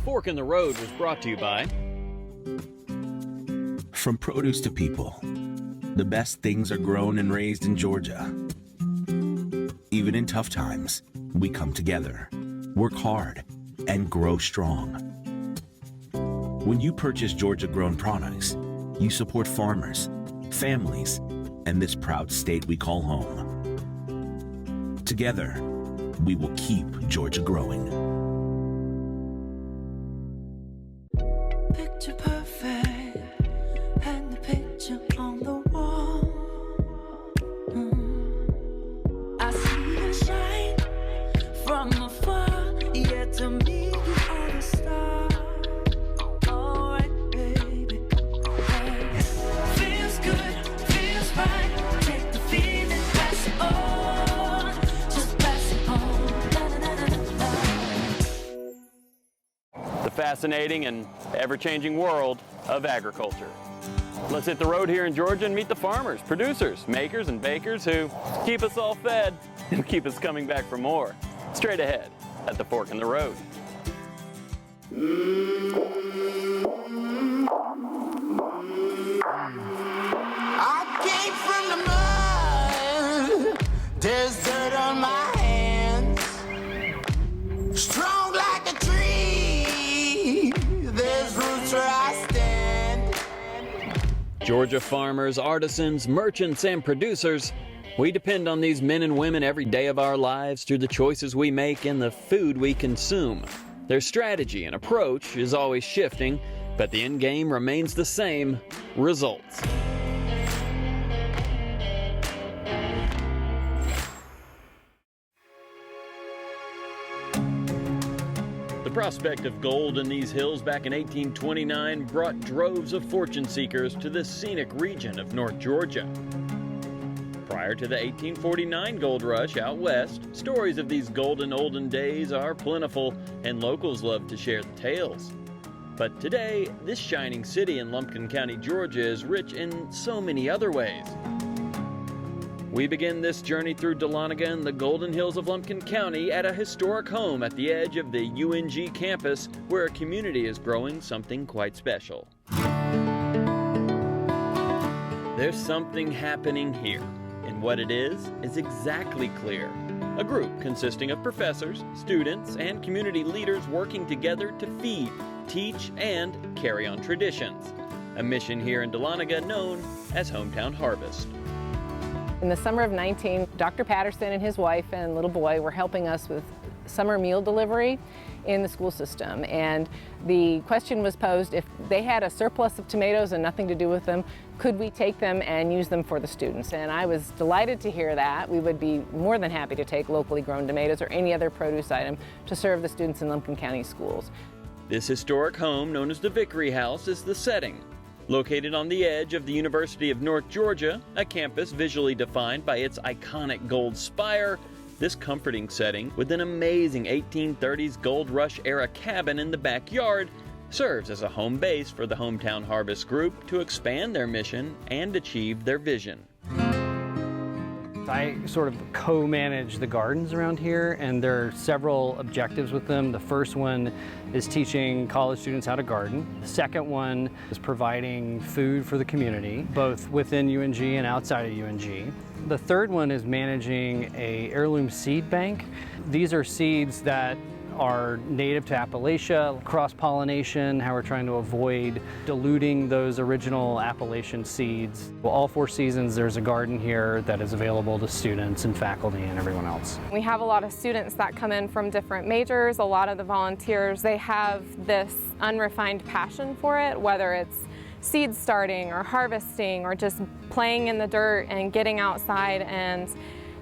Fork in the Road was brought to you by... From produce to people, the best things are grown and raised in Georgia. Even in tough times, we come together, work hard, and grow strong. When you purchase Georgia-grown products, you support farmers, families, and this proud state we call home. Together, we will keep Georgia growing. Picture perfect, and the picture on the wall. I see you shine from afar, yet to me you are the star. Alright, baby. Hey. Feels good, feels right. Take the feeling, pass it on. Just pass it on. Da, da, da, da, da. The fascinating and ever-changing world of agriculture. Let's hit the road here in Georgia and meet the farmers, producers, makers, and bakers who keep us all fed and keep us coming back for more. Straight ahead at the Fork in the Road. I came from the mud, there's dirt on my hands. Strong like a tree, there's roots where I stand. Georgia farmers, artisans, merchants, and producers, we depend on these men and women every day of our lives through the choices we make and the food we consume. Their strategy and approach is always shifting, but the end game remains the same: results. The prospect of gold in these hills back in 1829 brought droves of fortune seekers to this scenic region of North Georgia. Prior to the 1849 gold rush out west, stories of these golden olden days are plentiful, and locals love to share the tales. But today, this shining city in Lumpkin County, Georgia is rich in so many other ways. We begin this journey through Dahlonega and the Golden Hills of Lumpkin County at a historic home at the edge of the UNG campus, where a community is growing something quite special. There's something happening here, and what it is exactly clear. A group consisting of professors, students, and community leaders working together to feed, teach, and carry on traditions. A mission here in Dahlonega known as Hometown Harvest. In the summer of 19, Dr. Patterson and his wife and little boy were helping us with summer meal delivery in the school system. And the question was posed, if they had a surplus of tomatoes and nothing to do with them, could we take them and use them for the students? And I was delighted to hear that. We would be more than happy to take locally grown tomatoes or any other produce item to serve the students in Lumpkin County schools. This historic home, known as the Vickery House, is the setting. Located on the edge of the University of North Georgia, a campus visually defined by its iconic gold spire, this comforting setting, with an amazing 1830s gold rush era cabin in the backyard, serves as a home base for the Hometown Harvest Group to expand their mission and achieve their vision. I sort of co-manage the gardens around here, and there are several objectives with them. The first one is teaching college students how to garden. The second one is providing food for the community, both within UNG and outside of UNG. The third one is managing an heirloom seed bank. These are seeds that are native to Appalachia, cross-pollination, how we're trying to avoid diluting those original Appalachian seeds. Well, all 4 seasons there's a garden here that is available to students and faculty and everyone else. We have a lot of students that come in from different majors. A lot of the volunteers, they have this unrefined passion for it, whether it's seed starting or harvesting or just playing in the dirt and getting outside and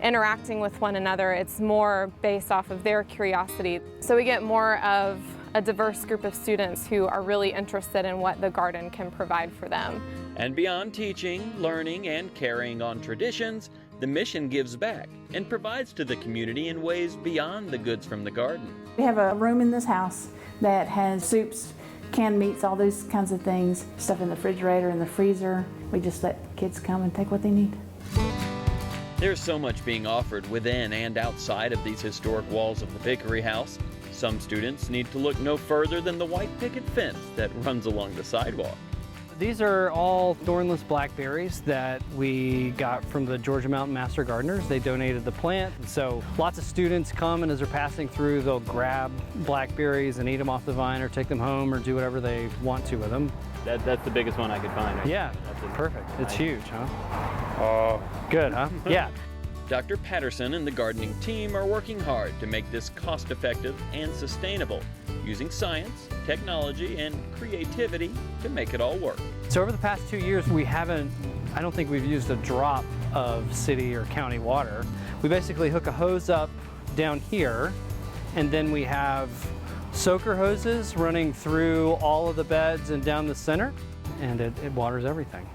interacting with one another. It's more based off of their curiosity. So we get more of a diverse group of students who are really interested in what the garden can provide for them. And beyond teaching, learning, and carrying on traditions, the mission gives back and provides to the community in ways beyond the goods from the garden. We have a room in this house that has soups, canned meats, all those kinds of things, stuff in the refrigerator and the freezer. We just let kids come and take what they need. There's so much being offered within and outside of these historic walls of the Vickery House. Some students need to look no further than the white picket fence that runs along the sidewalk. These are all thornless blackberries that we got from the Georgia Mountain Master Gardeners. They donated the plant. So lots of students come, and as they're passing through, they'll grab blackberries and eat them off the vine or take them home or do whatever they want to with them. That's the biggest one I could find. Right? Yeah, perfect. It's huge, huh? Good, huh? Yeah. Dr. Patterson and the gardening team are working hard to make this cost-effective and sustainable, using science, technology, and creativity to make it all work. So over the past 2 years, I don't think we've used a drop of city or county water. We basically hook a hose up down here, and then we have soaker hoses running through all of the beds and down the center, and it waters everything.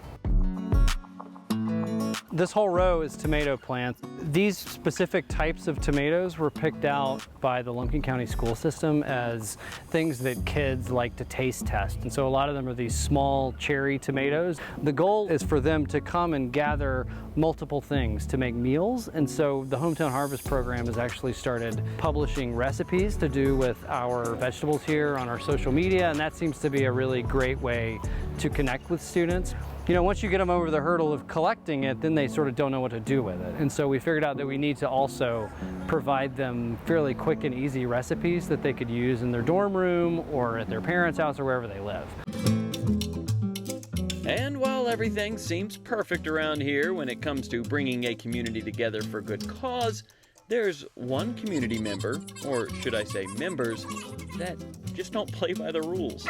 This whole row is tomato plants. These specific types of tomatoes were picked out by the Lumpkin County school system as things that kids like to taste test. And so a lot of them are these small cherry tomatoes. The goal is for them to come and gather multiple things to make meals. And so the Hometown Harvest program has actually started publishing recipes to do with our vegetables here on our social media. And that seems to be a really great way to connect with students. You know, once you get them over the hurdle of collecting it, then they sort of don't know what to do with it. And so we figured out that we need to also provide them fairly quick and easy recipes that they could use in their dorm room or at their parents' house or wherever they live. And while everything seems perfect around here when it comes to bringing a community together for good cause, there's one community member, or should I say members, that just don't play by the rules.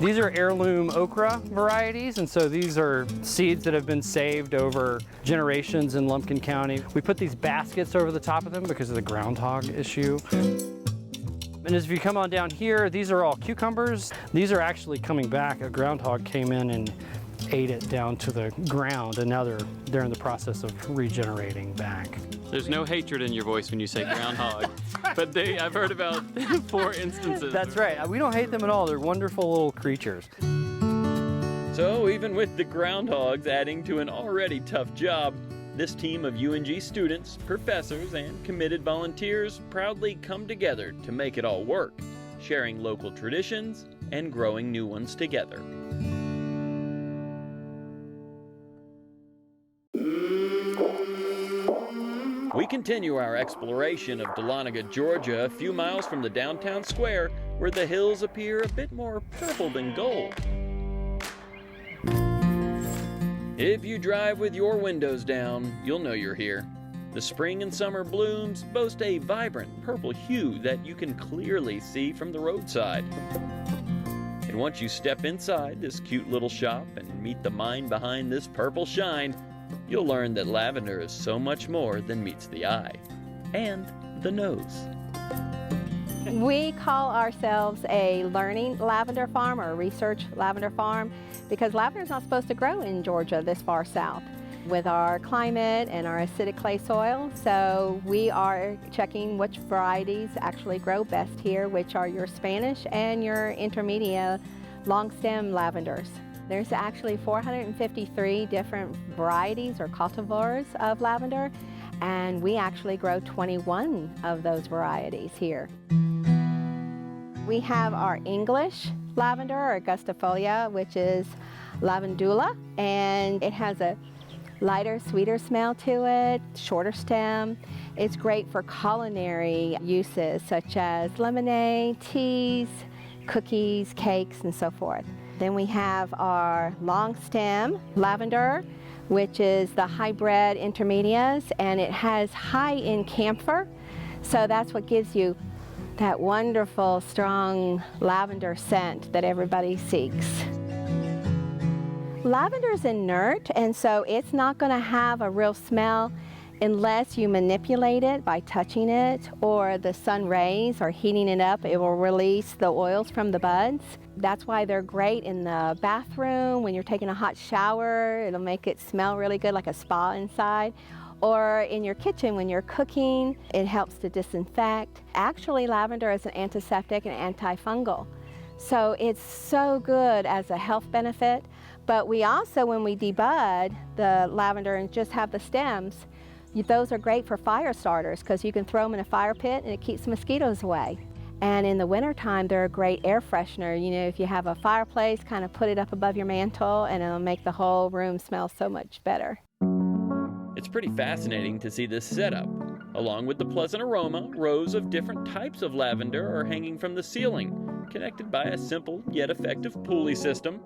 These are heirloom okra varieties, and so these are seeds that have been saved over generations in Lumpkin County. We put these baskets over the top of them because of the groundhog issue. And as you come on down here, these are all cucumbers. These are actually coming back. A groundhog came in and ate it down to the ground, and now they're in the process of regenerating back. There's no hatred in your voice when you say groundhog, but I've heard about 4 instances. That's right. We don't hate them at all. They're wonderful little creatures. So even with the groundhogs adding to an already tough job, this team of UNG students, professors, and committed volunteers proudly come together to make it all work, sharing local traditions and growing new ones together. We continue our exploration of Dahlonega, Georgia, a few miles from the downtown square, where the hills appear a bit more purple than gold. If you drive with your windows down, you'll know you're here. The spring and summer blooms boast a vibrant purple hue that you can clearly see from the roadside. And once you step inside this cute little shop and meet the mind behind this purple shine, you'll learn that lavender is so much more than meets the eye and the nose. We call ourselves a learning lavender farm or a research lavender farm because lavender is not supposed to grow in Georgia this far south with our climate and our acidic clay soil. So we are checking which varieties actually grow best here, which are your Spanish and your intermediate long stem lavenders. There's actually 453 different varieties or cultivars of lavender, and we actually grow 21 of those varieties here. We have our English lavender, or Augustifolia, which is lavandula, and it has a lighter, sweeter smell to it, shorter stem. It's great for culinary uses such as lemonade, teas, cookies, cakes, and so forth. Then we have our long stem lavender, which is the hybrid intermediates, and it has high in camphor. So that's what gives you that wonderful, strong lavender scent that everybody seeks. Lavender is inert, and so it's not going to have a real smell unless you manipulate it by touching it or the sun rays or heating it up. It will release the oils from the buds. That's why they're great in the bathroom when you're taking a hot shower. It'll make it smell really good, like a spa inside. Or in your kitchen when you're cooking, it helps to disinfect. Actually, lavender is an antiseptic and antifungal. So it's so good as a health benefit. But we also, when we debud the lavender and just have the stems, those are great for fire starters because you can throw them in a fire pit and it keeps mosquitoes away. And in the wintertime, they're a great air freshener. You know, if you have a fireplace, kind of put it up above your mantle and it'll make the whole room smell so much better. It's pretty fascinating to see this setup. Along with the pleasant aroma, rows of different types of lavender are hanging from the ceiling, connected by a simple yet effective pulley system.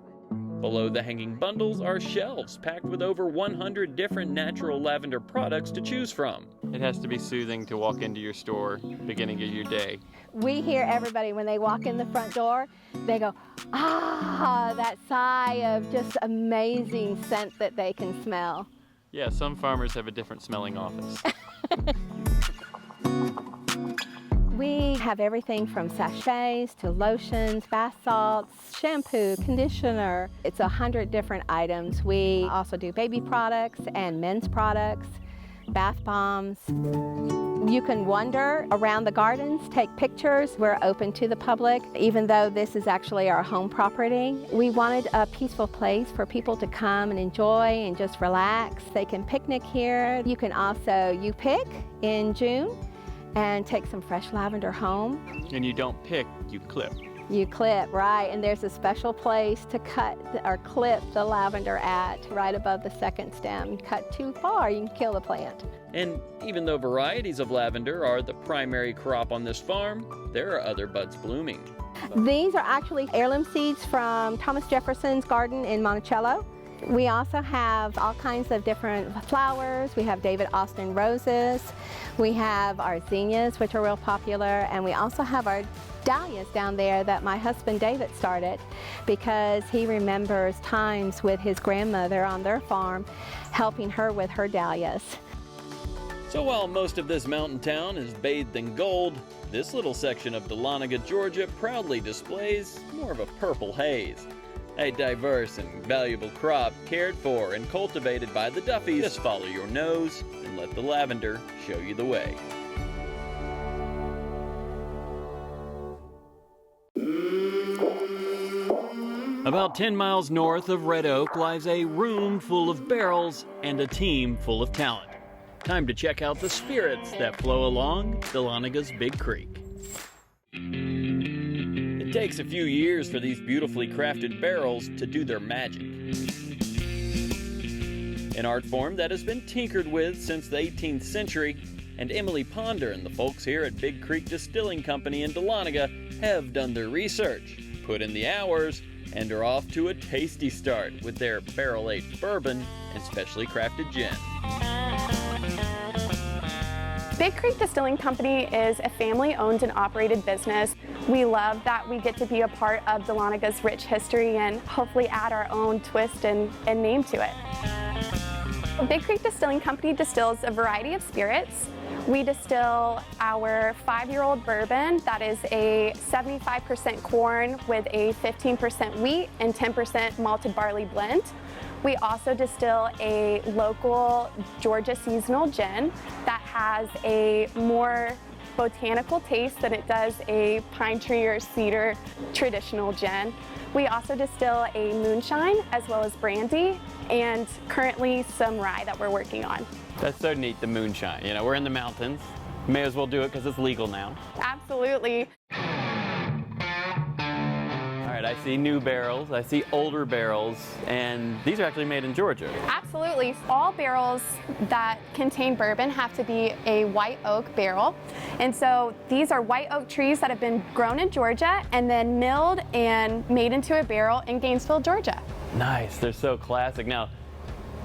Below the hanging bundles are shelves packed with over 100 different natural lavender products to choose from. It has to be soothing to walk into your store, beginning of your day. We hear everybody when they walk in the front door, they go, ah, that sigh of just amazing scent that they can smell. Yeah, some farmers have a different smelling office. We have everything from sachets to lotions, bath salts, shampoo, conditioner. It's 100 different items. We also do baby products and men's products, bath bombs. You can wander around the gardens, take pictures. We're open to the public, even though this is actually our home property. We wanted a peaceful place for people to come and enjoy and just relax. They can picnic here. You can also, you pick in June and take some fresh lavender home. And you don't pick, you clip. You clip, right, and there's a special place to cut or clip the lavender at, right above the second stem. You cut too far, you can kill the plant. And even though varieties of lavender are the primary crop on this farm, there are other buds blooming. These are actually heirloom seeds from Thomas Jefferson's garden in Monticello. We also have all kinds of different flowers. We have David Austin roses. We have our zinnias, which are real popular, and we also have our dahlias down there that my husband David started because he remembers times with his grandmother on their farm helping her with her dahlias. So while most of this mountain town is bathed in gold, this little section of Dahlonega, Georgia proudly displays more of a purple haze. A diverse and valuable crop cared for and cultivated by the Duffys. Just follow your nose and let the lavender show you the way. About 10 miles north of Red Oak lies a room full of barrels and a team full of talent. Time to check out the spirits that flow along Dahlonaga's Big Creek. It takes a few years for these beautifully crafted barrels to do their magic. An art form that has been tinkered with since the 18th century, and Emily Ponder and the folks here at Big Creek Distilling Company in Dahlonega have done their research, put in the hours, and are off to a tasty start with their barrel-aged bourbon and specially crafted gin. Big Creek Distilling Company is a family-owned and operated business. We love that we get to be a part of Dahlonega's rich history and hopefully add our own twist and name to it. Big Creek Distilling Company distills a variety of spirits. We distill our 5-year-old bourbon that is a 75% corn with a 15% wheat and 10% malted barley blend. We also distill a local Georgia seasonal gin that has a more botanical taste than it does a pine tree or cedar traditional gin. We also distill a moonshine as well as brandy and currently some rye that we're working on. That's so neat, the moonshine. You know, we're in the mountains. May as well do it because it's legal now. Absolutely. All right, I see new barrels, I see older barrels, and these are actually made in Georgia. Absolutely. All barrels that contain bourbon have to be a white oak barrel. And so these are white oak trees that have been grown in Georgia and then milled and made into a barrel in Gainesville, Georgia. Nice, they're so classic. Now,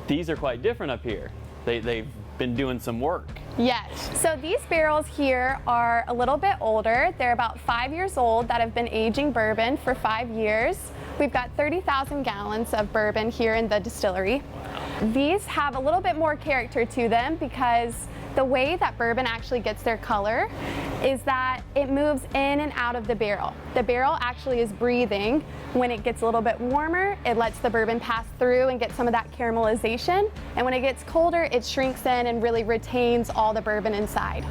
these are quite different up here. They've been doing some work. Yes. So these barrels here are a little bit older. They're about 5 years old that have been aging bourbon for 5 years. We've got 30,000 gallons of bourbon here in the distillery. These have a little bit more character to them because the way that bourbon actually gets their color is that it moves in and out of the barrel. The barrel actually is breathing. When it gets a little bit warmer, it lets the bourbon pass through and get some of that caramelization. And when it gets colder, it shrinks in and really retains all the bourbon inside.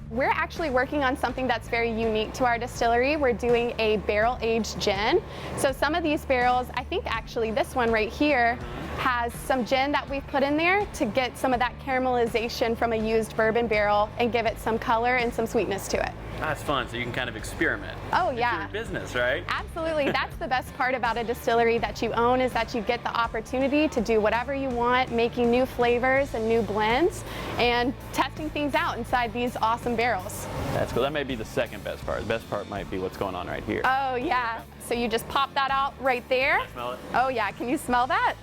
We're actually working on something that's very unique to our distillery. We're doing a barrel-aged gin. So some of these barrels, I think actually this one right here, has some gin that we've put in there to get some of that caramelization from a used bourbon barrel and give it some color and some sweetness to it. That's fun, so you can kind of experiment. Oh It's yeah. your business, right? Absolutely. That's the best part about a distillery that you own, is that you get the opportunity to do whatever you want, making new flavors and new blends and testing things out inside these awesome barrels. That's cool. That may be the second best part. The best part might be what's going on right here. Oh yeah. So you just pop that out right there. Can I smell it? Oh yeah. Can you smell that?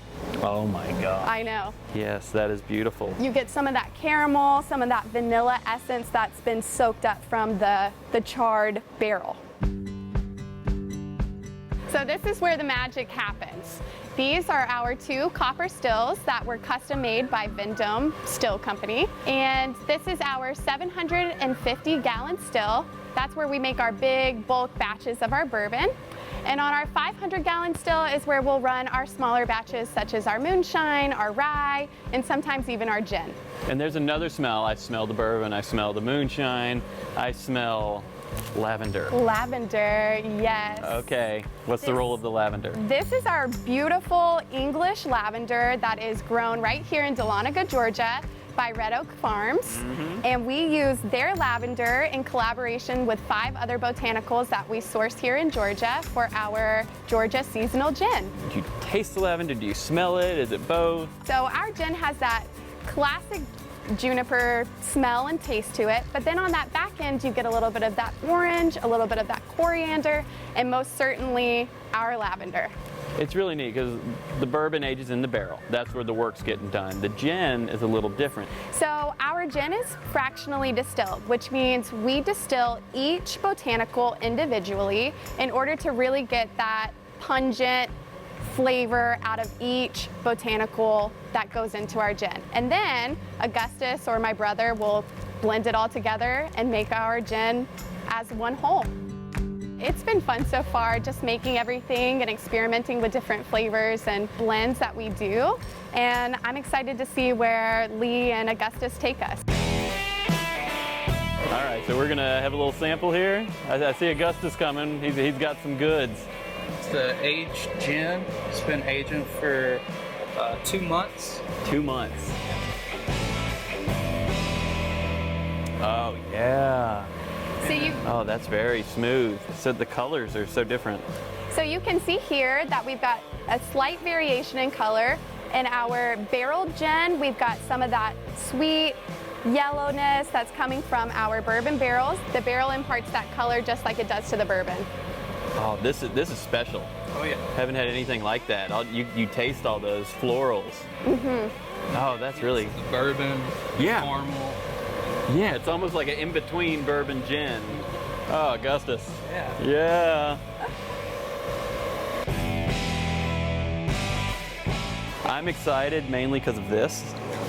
Oh my God. I know. Yes, that is beautiful. You get some of that caramel, some of that vanilla essence that's been soaked up from the charred barrel. So this is where the magic happens. These are our 2 copper stills that were custom made by Vendome Still Company. And this is our 750-gallon still. That's where we make our big bulk batches of our bourbon. And on our 500-gallon still is where we'll run our smaller batches, such as our moonshine, our rye, and sometimes even our gin. And there's another smell. I smell the bourbon, I smell the moonshine, I smell lavender. Lavender, yes. Okay, what's the role of the lavender? This is our beautiful English lavender that is grown right here in Dahlonega, Georgia, by Red Oak Farms. And we use their lavender in collaboration with 5 other botanicals that we source here in Georgia for our Georgia seasonal gin. Do you taste the lavender? Do you smell it? Is it both? So our gin has that classic juniper smell and taste to it, but then on that back end you get a little bit of that orange, a little bit of that coriander, and most certainly our lavender. It's really neat because the bourbon ages in the barrel. That's where the work's getting done. The gin is a little different. So our gin is fractionally distilled, which means we distill each botanical individually in order to really get that pungent flavor out of each botanical that goes into our gin. And then Augustus or my brother will blend it all together and make our gin as one whole. It's been fun so far, just making everything and experimenting with different flavors and blends that we do. And I'm excited to see where Lee and Augustus take us. All right, so we're gonna have a little sample here. I see Augustus coming. He's got some goods. It's the aged gin. It's been aging for 2 months. 2 months. Oh yeah. Oh, that's very smooth. So the colors are so different. So you can see here that we've got a slight variation in color. In our barreled gin, we've got some of that sweet yellowness that's coming from our bourbon barrels. The barrel imparts that color just like it does to the bourbon. Oh, this is special. Oh yeah. Haven't had anything like that. You taste all those florals. Oh, that's really the bourbon. Yeah. Caramel. Yeah, it's almost like an in-between bourbon gin. Oh, Augustus. Yeah. Yeah. I'm excited mainly because of this.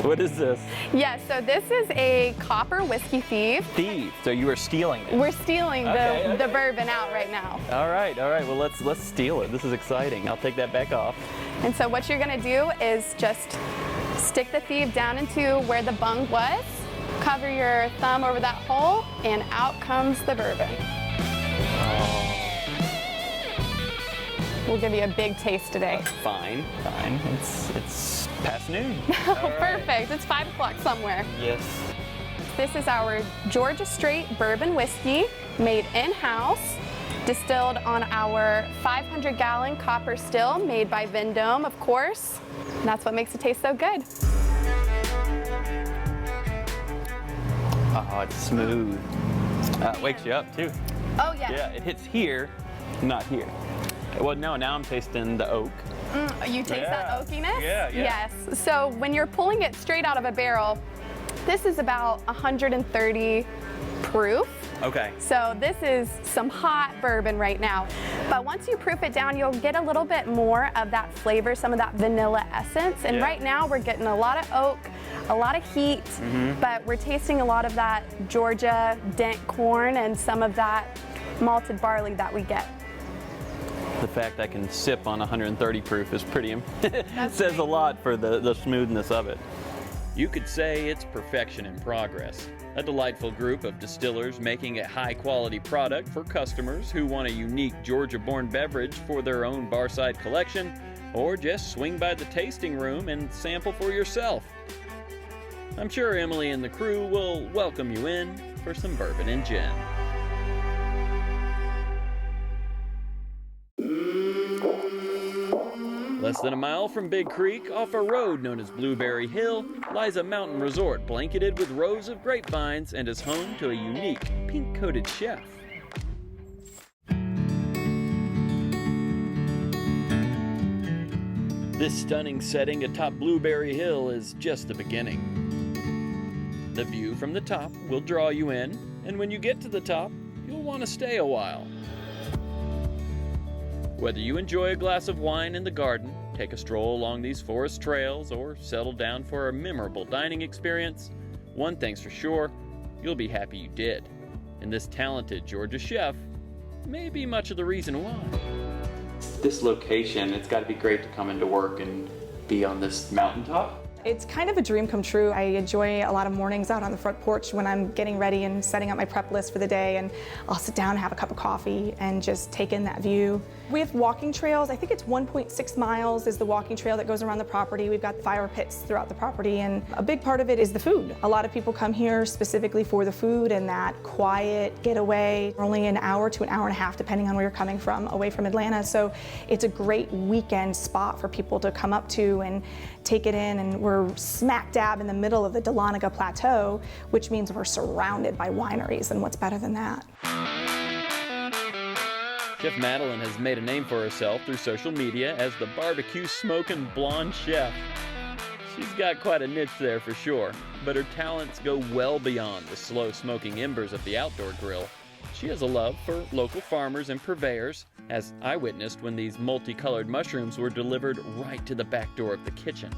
What is this? Yes, so this is a copper whiskey thief. Thief. So you are stealing it. We're stealing Okay, the bourbon out right now. All right. Well, let's steal it. This is exciting. I'll take that back off. And so what you're gonna do is just stick the thief down into where the bung was, cover your thumb over that hole, and out comes the bourbon. We'll give you a big taste today. Fine. It's past noon. Perfect. It's 5 o'clock somewhere. Yes. This is our Georgia Straight bourbon whiskey, made in-house, distilled on our 500-gallon copper still, made by Vendome, of course. And that's what makes it taste so good. Oh, it's smooth. It wakes you up too. Oh yeah. Yeah, it hits here, not here. Well, no, now I'm tasting the oak. You taste that oakiness? Yeah. Yes. So when you're pulling it straight out of a barrel, this is about 130 proof. Okay. So this is some hot bourbon right now. But once you proof it down, you'll get a little bit more of that flavor, some of that vanilla essence. And right now we're getting a lot of oak, a lot of heat, but we're tasting a lot of that Georgia dent corn and some of that malted barley that we get. The fact I can sip on 130 proof is pretty, says a lot for the smoothness of it. You could say it's perfection in progress. A delightful group of distillers making a high-quality product for customers who want a unique Georgia-born beverage for their own barside collection, or just swing by the tasting room and sample for yourself. I'm sure Emily and the crew will welcome you in for some bourbon and gin. Less than a mile from Big Creek, off a road known as Blueberry Hill, lies a mountain resort blanketed with rows of grapevines and is home to a unique pink-coated chef. This stunning setting atop Blueberry Hill is just the beginning. The view from the top will draw you in, and when you get to the top, you'll want to stay a while. Whether you enjoy a glass of wine in the garden, take a stroll along these forest trails, or settle down for a memorable dining experience, one thing's for sure, you'll be happy you did. And this talented Georgia chef may be much of the reason why. This location, it's got to be great to come into work and be on this mountaintop. It's kind of a dream come true. I enjoy a lot of mornings out on the front porch when I'm getting ready and setting up my prep list for the day, and I'll sit down and have a cup of coffee and just take in that view. We have walking trails. I think it's 1.6 miles is the walking trail that goes around the property. We've got fire pits throughout the property, and a big part of it is the food. A lot of people come here specifically for the food and that quiet getaway. We're only an hour to an hour and a half, depending on where you're coming from, away from Atlanta. So it's a great weekend spot for people to come up to and take it in, and we're smack dab in the middle of the Dahlonega Plateau, which means we're surrounded by wineries, and what's better than that? Chef Madeline has made a name for herself through social media as the barbecue smoking blonde chef. She's got quite a niche there for sure, but her talents go well beyond the slow smoking embers of the outdoor grill. She has a love for local farmers and purveyors, as I witnessed when these multicolored mushrooms were delivered right to the back door of the kitchen.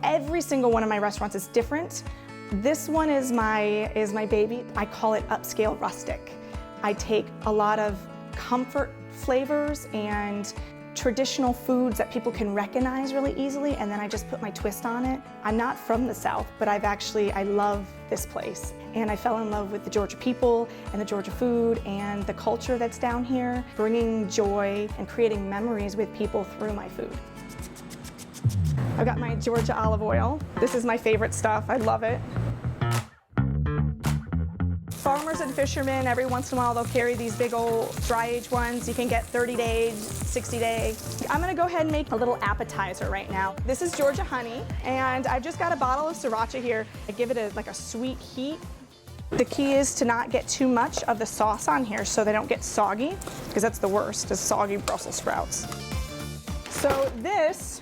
Every single one of my restaurants is different. This one is my baby. I call it upscale rustic. I take a lot of comfort flavors and traditional foods that people can recognize really easily, and then I just put my twist on it. I'm not from the South, but I love this place. And I fell in love with the Georgia people and the Georgia food and the culture that's down here, bringing joy and creating memories with people through my food. I've got my Georgia olive oil. This is my favorite stuff. I love it. Farmers and fishermen, every once in a while, they'll carry these big old dry age ones. You can get 30 days, 60 days. I'm gonna go ahead and make a little appetizer right now. This is Georgia honey, and I've just got a bottle of sriracha here. I give it like a sweet heat. The key is to not get too much of the sauce on here so they don't get soggy, because that's the worst, is soggy Brussels sprouts. So this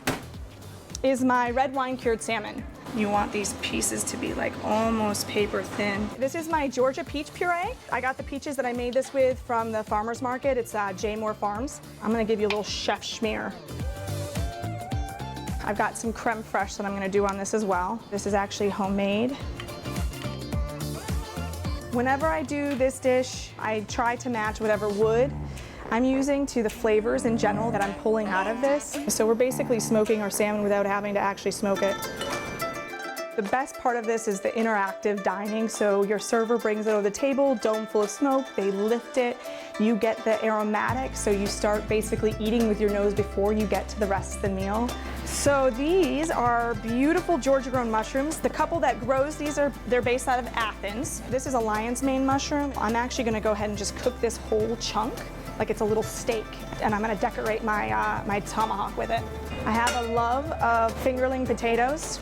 is my red wine cured salmon. You want these pieces to be like almost paper thin. This is my Georgia peach puree. I got the peaches that I made this with from the farmer's market. It's J. Moore Farms. I'm gonna give you a little chef schmear. I've got some creme fraiche that I'm gonna do on this as well. This is actually homemade. Whenever I do this dish, I try to match whatever wood I'm using to the flavors in general that I'm pulling out of this. So we're basically smoking our salmon without having to actually smoke it. The best part of this is the interactive dining. So your server brings it over the table, dome full of smoke, they lift it, you get the aromatics, so you start basically eating with your nose before you get to the rest of the meal. So these are beautiful Georgia grown mushrooms. The couple that grows these they're based out of Athens. This is a lion's mane mushroom. I'm actually gonna go ahead and just cook this whole chunk like it's a little steak, and I'm gonna decorate my, my tomahawk with it. I have a love of fingerling potatoes.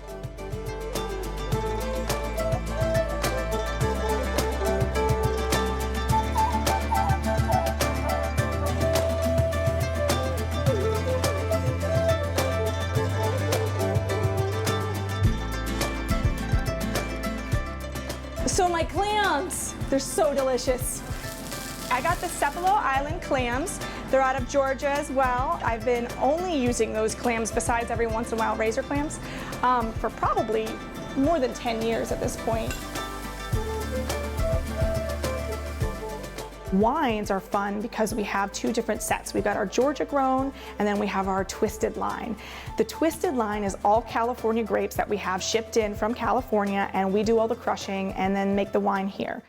So my clams, they're so delicious. I got the Cepalo Island clams. They're out of Georgia as well. I've been only using those clams, besides every once in a while razor clams, for probably more than 10 years at this point. Wines are fun because we have two different sets. We've got our Georgia grown, and then we have our twisted line. The twisted line is all California grapes that we have shipped in from California, and we do all the crushing and then make the wine here.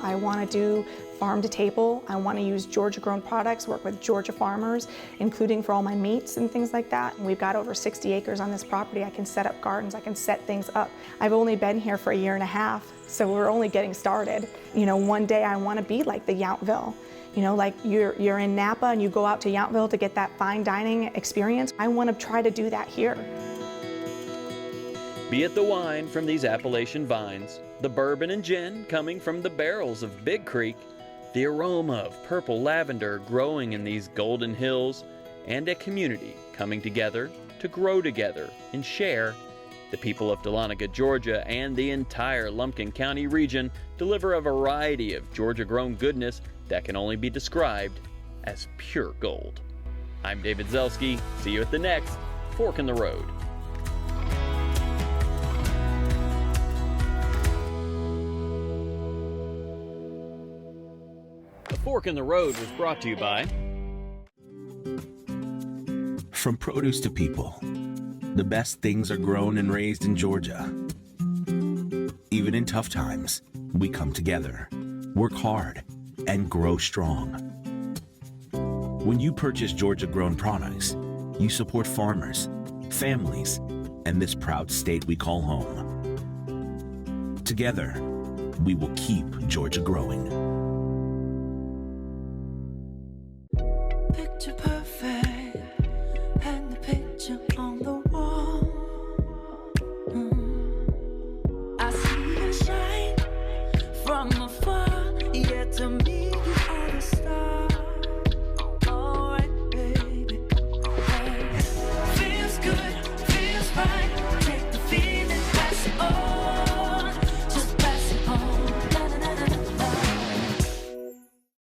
I I want to do farm to table. I want to use Georgia-grown products, work with Georgia farmers, including for all my meats and things like that. We've got over 60 acres on this property. I can set up gardens. I can set things up. I've only been here for a year and a half, so we're only getting started. You know, one day I want to be like the Yountville. You know, like you're in Napa and you go out to Yountville to get that fine dining experience. I want to try to do that here. Be it the wine from these Appalachian vines, the bourbon and gin coming from the barrels of Big Creek, the aroma of purple lavender growing in these golden hills, and a community coming together to grow together and share, the people of Dahlonega, Georgia, and the entire Lumpkin County region deliver a variety of Georgia-grown goodness that can only be described as pure gold. I'm David Zelski. See you at the next Fork in the Road. The Fork in the Road was brought to you by... From produce to people, the best things are grown and raised in Georgia. Even in tough times, we come together, work hard, and grow strong. When you purchase Georgia-grown products, you support farmers, families, and this proud state we call home. Together, we will keep Georgia growing.